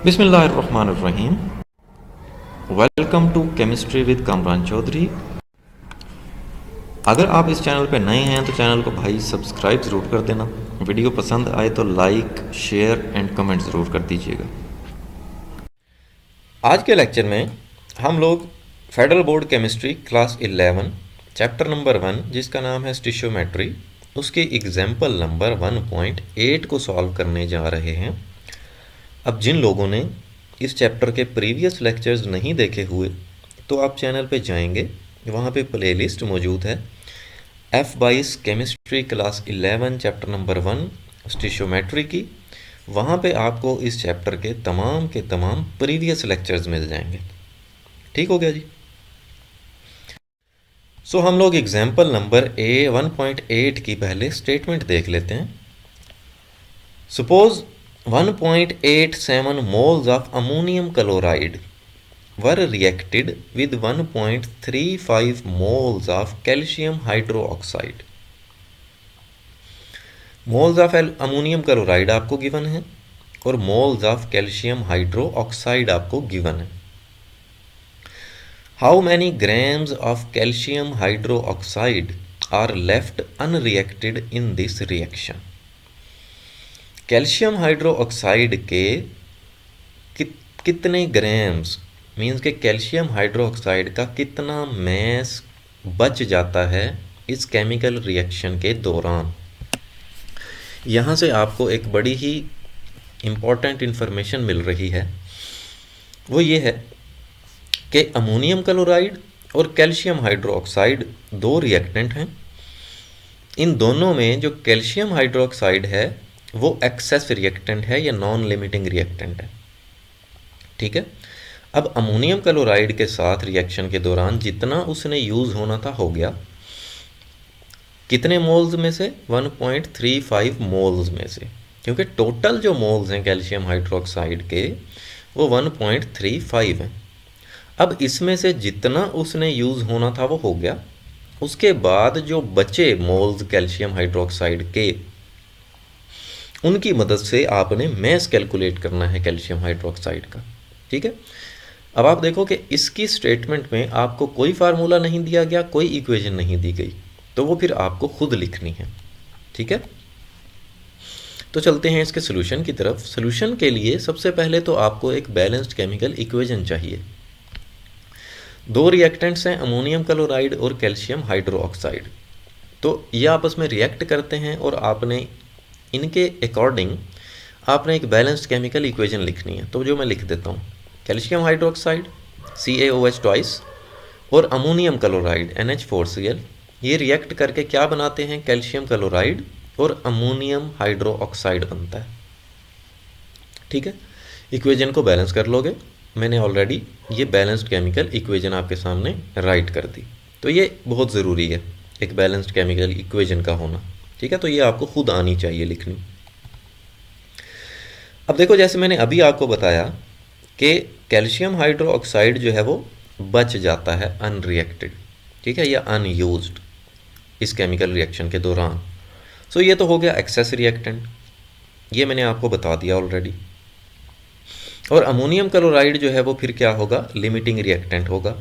बिस्मिल्लाहिर्रहमानिर्रहीम। Welcome to chemistry with Kamran Chaudhry. अगर आप इस चैनल पर नए हैं तो चैनल को भाई सब्सक्राइब ज़रूर कर देना। वीडियो पसंद आए तो लाइक, शेयर एंड कमेंट ज़रूर कर दीजिएगा। आज के लेक्चर में हम लोग federal board chemistry class 11 chapter number 1 जिसका नाम है स्टिशियोमेट्री, उसके एग्जाम्पल नंबर 1.8 को सॉल्व करने जा रहे हैं। अब जिन लोगों ने इस चैप्टर के प्रीवियस लेक्चर्स नहीं देखे हुए तो आप चैनल पे जाएंगे, वहाँ पे प्लेलिस्ट मौजूद है F22 chemistry class 11 chapter number 1 स्टिशियोमेट्री की। वहाँ पे आपको इस चैप्टर के तमाम प्रीवियस लेक्चर्स मिल जाएंगे। ठीक हो गया जी। सो हम लोग एग्जाम्पल नंबर 1.8 की पहले स्टेटमेंट देख लेते हैं। Suppose 1.87 moles of ammonium chloride were reacted with 1.35 moles of calcium hydroxide। Moles of ammonium chloride आपको गिवन है और मोल्स ऑफ कैल्शियम हाइड्रोक्साइड आपको गिवन है। How many grams of calcium hydroxide are left unreacted in this reaction. Calcium hydroxide के कितने grams means के calcium hydroxide का कितना मैस बच जाता है इस केमिकल रिएक्शन के दौरान। यहाँ से आपको एक बड़ी ही इम्पॉर्टेंट इन्फॉर्मेशन मिल रही है, वो ये है कि अमोनियम क्लोराइड और कैल्शियम हाइड्रोक्साइड दो रिएक्टेंट हैं। इन दोनों में जो कैल्शियम हाइड्रोक्साइड है वो एक्सेस रिएक्टेंट है या नॉन लिमिटिंग रिएक्टेंट है। ठीक है। अब अमोनियम क्लोराइड के साथ रिएक्शन के दौरान जितना उसने यूज़ होना था हो गया। कितने मोल्स में से? 1.35 मोल्स में से, क्योंकि टोटल जो मोल्स हैं कैल्शियम हाइड्रोक्साइड के वो 1.35 हैं। अब इसमें से जितना उसने यूज़ होना था वो हो गया। उसके बाद जो बचे मोल्स कैल्शियम हाइड्रोक्साइड के, उनकी मदद से आपने मैस कैलकुलेट करना है कैल्शियम हाइड्रोक्साइड का। ठीक है। अब आप देखो कि इसकी स्टेटमेंट में आपको कोई फार्मूला नहीं दिया गया, कोई इक्वेशन नहीं दी गई, तो वो फिर आपको खुद लिखनी है। ठीक है। तो चलते हैं इसके सोल्यूशन की तरफ। सोल्यूशन के लिए सबसे पहले तो आपको एक बैलेंस्ड केमिकल इक्वेशन चाहिए। दो रिएक्टेंट्स हैं, अमोनियम क्लोराइड और कैल्शियम हाइड्रोक्साइड। तो ये आपस में रिएक्ट करते हैं और आपने इनके अकॉर्डिंग आपने एक बैलेंस्ड केमिकल इक्वेशन लिखनी है। तो जो मैं लिख देता हूँ, कैल्शियम हाइड्रोक्साइड CaOH ट्वाइस और अमोनियम क्लोराइड NH4Cl, ये रिएक्ट करके क्या बनाते हैं? कैल्शियम क्लोराइड और अमोनियम हाइड्रोक्साइड बनता है। ठीक है। इक्वेशन को बैलेंस कर लोगे। मैंने ऑलरेडी ये बैलेंस्ड केमिकल इक्वेशन आपके सामने राइट कर दी। तो ये बहुत ज़रूरी है एक बैलेंस्ड केमिकल इक्वेशन का होना। ठीक है। तो ये आपको खुद आनी चाहिए लिखनी। अब देखो, जैसे मैंने अभी आपको बताया कि कैल्शियम हाइड्रोक्साइड जो है वो बच जाता है अनरिएक्टेड, ठीक है, या अनयूज्ड इस केमिकल रिएक्शन के दौरान। सो ये तो हो गया एक्सेस रिएक्टेंट, ये मैंने आपको बता दिया ऑलरेडी। और अमोनियम क्लोराइड जो है वो फिर क्या होगा? लिमिटिंग रिएक्टेंट होगा।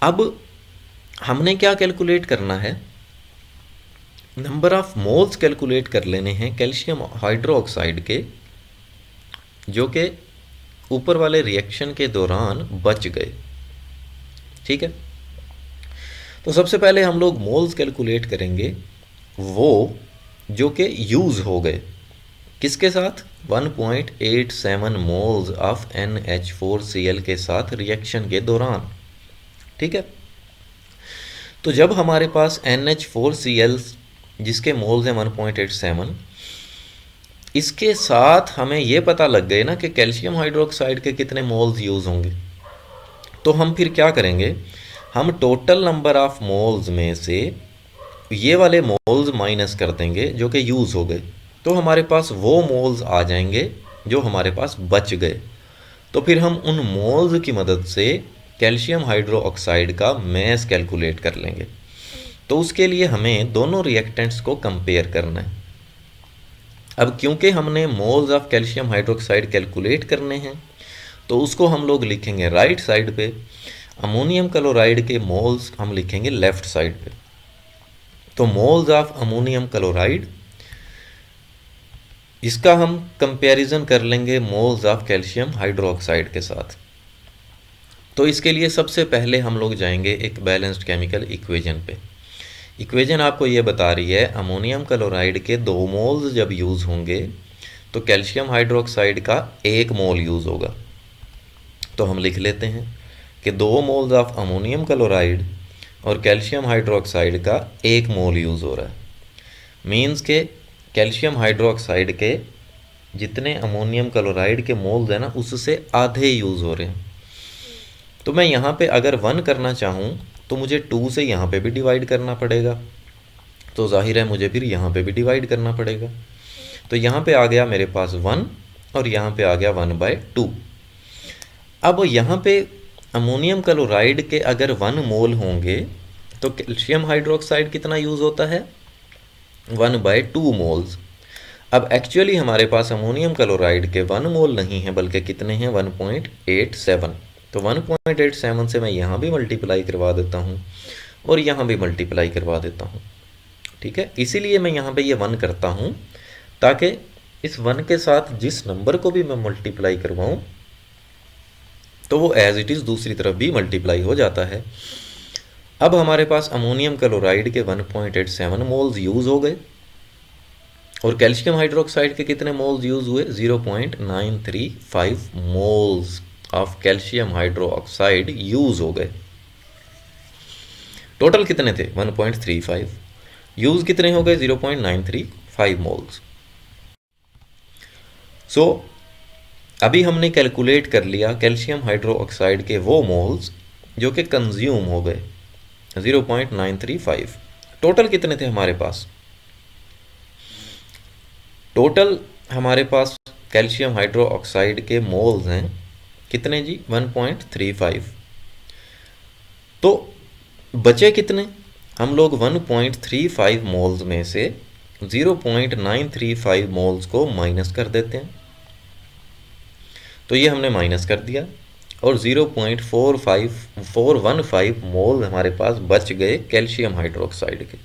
अब हमने क्या कैलकुलेट करना है? नंबर ऑफ मोल्स कैलकुलेट कर लेने हैं कैल्शियम हाइड्रोक्साइड के, जो कि ऊपर वाले रिएक्शन के दौरान बच गए। ठीक है। तो सबसे पहले हम लोग मोल्स कैलकुलेट करेंगे वो जो कि यूज़ हो गए। किसके साथ? 1.87 मोल्स ऑफ NH4Cl के साथ रिएक्शन के दौरान। ठीक है। तो जब हमारे पास NH4Cl जिसके मोल्स हैं 1.87, इसके साथ हमें ये पता लग गए ना कि कैल्शियम हाइड्रोक्साइड के कितने मोल्स यूज़ होंगे, तो हम फिर क्या करेंगे? हम टोटल नंबर ऑफ मोल्स में से ये वाले मोल्स माइनस कर देंगे जो कि यूज़ हो गए, तो हमारे पास वो मोल्स आ जाएंगे जो हमारे पास बच गए। तो फिर हम उन मोल्स की मदद से कैल्शियम हाइड्रोक्साइड का मैस कैलकुलेट कर लेंगे। तो उसके लिए हमें दोनों रिएक्टेंट्स को कंपेयर करना है। अब क्योंकि हमने moles of calcium hydroxide calculate करने हैं, तो उसको हम लोग लिखेंगे राइट साइड पे, अमोनियम क्लोराइड के मोल्स हम लिखेंगे लेफ्ट साइड पे। तो मोल्स ऑफ अमोनियम क्लोराइड, इसका हम कंपैरिजन कर लेंगे मोल्स ऑफ कैल्शियम हाइड्रोक्साइड के साथ। तो इसके लिए सबसे पहले हम लोग जाएंगे एक बैलेंस्ड केमिकल इक्वेशन पे। इक्वेशन आपको ये बता रही है अमोनियम क्लोराइड के 2 मोल्स जब यूज़ होंगे तो कैल्शियम हाइड्रोक्साइड का 1 मोल यूज़ होगा। तो हम लिख लेते हैं कि 2 मोल्स ऑफ अमोनियम क्लोराइड और कैल्शियम हाइड्रोक्साइड का 1 मोल यूज़ हो रहा है। मीन्स के कैल्शियम हाइड्रोक्साइड के जितने अमोनियम क्लोराइड के मोल्स हैं ना, उससे आधे यूज़ हो रहे हैं। तो मैं यहाँ पे अगर 1 करना चाहूँ तो मुझे 2 से यहाँ पे भी डिवाइड करना पड़ेगा, तो जाहिर है मुझे फिर यहाँ पे भी डिवाइड करना पड़ेगा। तो यहाँ पे आ गया मेरे पास 1 और यहाँ पे आ गया 1/2। अब यहाँ पे अमोनियम क्लोराइड के अगर 1 मोल होंगे तो कैल्शियम हाइड्रोक्साइड कितना यूज़ होता है, 1/2 मोल्स। अब एक्चुअली हमारे पास अमोनियम क्लोराइड के 1 मोल नहीं है, बल्कि कितने हैं, 1.87। तो 1.87 से मैं यहाँ भी मल्टीप्लाई करवा देता हूँ और यहाँ भी मल्टीप्लाई करवा देता हूँ। ठीक है, इसीलिए मैं यहाँ पे ये 1 करता हूँ ताकि इस 1 के साथ जिस नंबर को भी मैं मल्टीप्लाई करवाऊँ तो वो एज इट इज़ दूसरी तरफ भी मल्टीप्लाई हो जाता है। अब हमारे पास अमोनियम क्लोराइड के 1.87 मोल्स यूज़ हो गए और कैल्शियम हाइड्रोक्साइड के कितने मोल्स यूज़ हुए, 0.935 moles of calcium hydroxide use हो गए। टोटल कितने थे, 1.35, यूज़ कितने हो गए, 0.935 मोल्स। सो अभी हमने कैलकुलेट कर लिया कैल्शियम हाइड्रोक्साइड के वो मोल्स जो कि कंज्यूम हो गए, 0.935। टोटल कितने थे हमारे पास, टोटल हमारे पास कैल्शियम हाइड्रोक्साइड के मोल्स हैं कितने जी, 1.35। तो बचे कितने, हम लोग 1.35 मोल्स में से 0.935 मोल्स को माइनस कर देते हैं। तो ये हमने माइनस कर दिया और 0.415 मोल हमारे पास बच गए कैल्शियम हाइड्रोक्साइड के।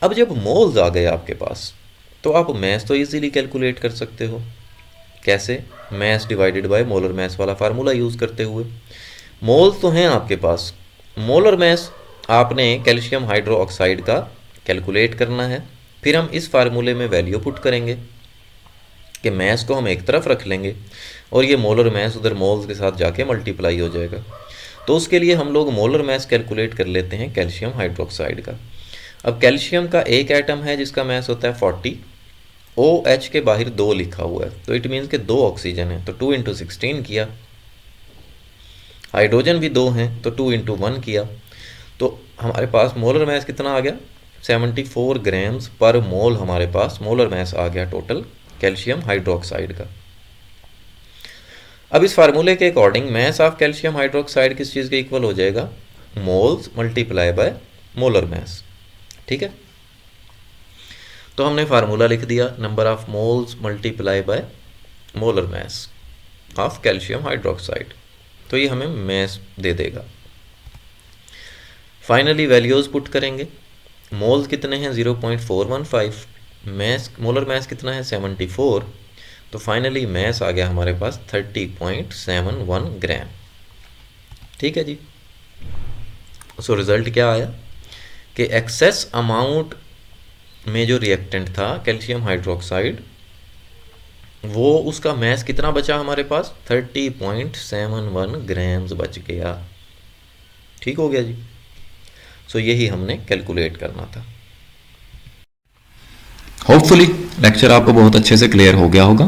अब जब मोल्स आ गए आपके पास तो आप मैस तो इजीली कैलकुलेट कर सकते हो। कैसे, mess divided by molar mass वाला फार्मूला यूज़ करते हुए। मोल्स तो हैं आपके पास, मोलर मैस आपने कैल्शियम हाइड्रोक्साइड का कैलकुलेट करना है। फिर हम इस फार्मूले में वैल्यू पुट करेंगे कि मैस को हम एक तरफ रख लेंगे और ये मोलर मैस उधर मोल्स के साथ जाके मल्टीप्लाई हो जाएगा। तो उसके लिए हम लोग मोलर मैस कैलकुलेट कर लेते हैं कैल्शियम हाइड्रोक्साइड का। अब कैल्शियम का एक एटम है जिसका मैस होता है 40, OH के बाहर 2 लिखा हुआ है, तो इट मीन्स के 2 ऑक्सीजन है, तो 2 × 16 किया। हाइड्रोजन भी 2 हैं तो 2 × 1 किया। तो हमारे पास मोलर मैस कितना आ गया, 74 ग्राम्स पर मोल हमारे पास मोलर मैस आ गया टोटल कैल्शियम हाइड्रोक्साइड का। अब इस फार्मूले के according mass of calcium hydroxide किस चीज़ के इक्वल हो जाएगा, moles multiply by molar mass. ठीक है, तो हमने फार्मूला लिख दिया, number of moles multiply by molar mass of calcium hydroxide. तो ये हमें मैस दे देगा। फाइनली वैल्यूज़ पुट करेंगे, मोल्स कितने हैं 0.415, मैस मोलर मैस कितना है 74, तो फाइनली मैस आ गया हमारे पास 30.71 ग्राम। ठीक है जी। सो रिज़ल्ट क्या आया कि एक्सेस अमाउंट में जो रिएक्टेंट था कैल्शियम हाइड्रोक्साइड, वो उसका मैस कितना बचा हमारे पास, 30.71 ग्राम्स बच गया। ठीक हो गया जी। सो यही हमने कैलकुलेट करना था। होपफुली लेक्चर आपको बहुत अच्छे से क्लियर हो गया होगा।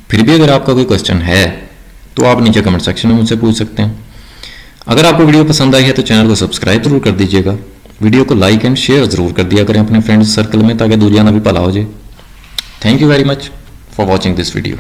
फिर भी अगर आपका कोई क्वेश्चन है तो आप नीचे कमेंट सेक्शन में मुझसे पूछ सकते हैं। अगर आपको वीडियो पसंद आई है तो चैनल को सब्सक्राइब जरूर कर दीजिएगा, वीडियो को लाइक एंड शेयर जरूर कर दिया करें अपने फ्रेंड्स सर्कल में ताकि दूरियां ना भी भला हो जाए। Thank you very much for watching this video.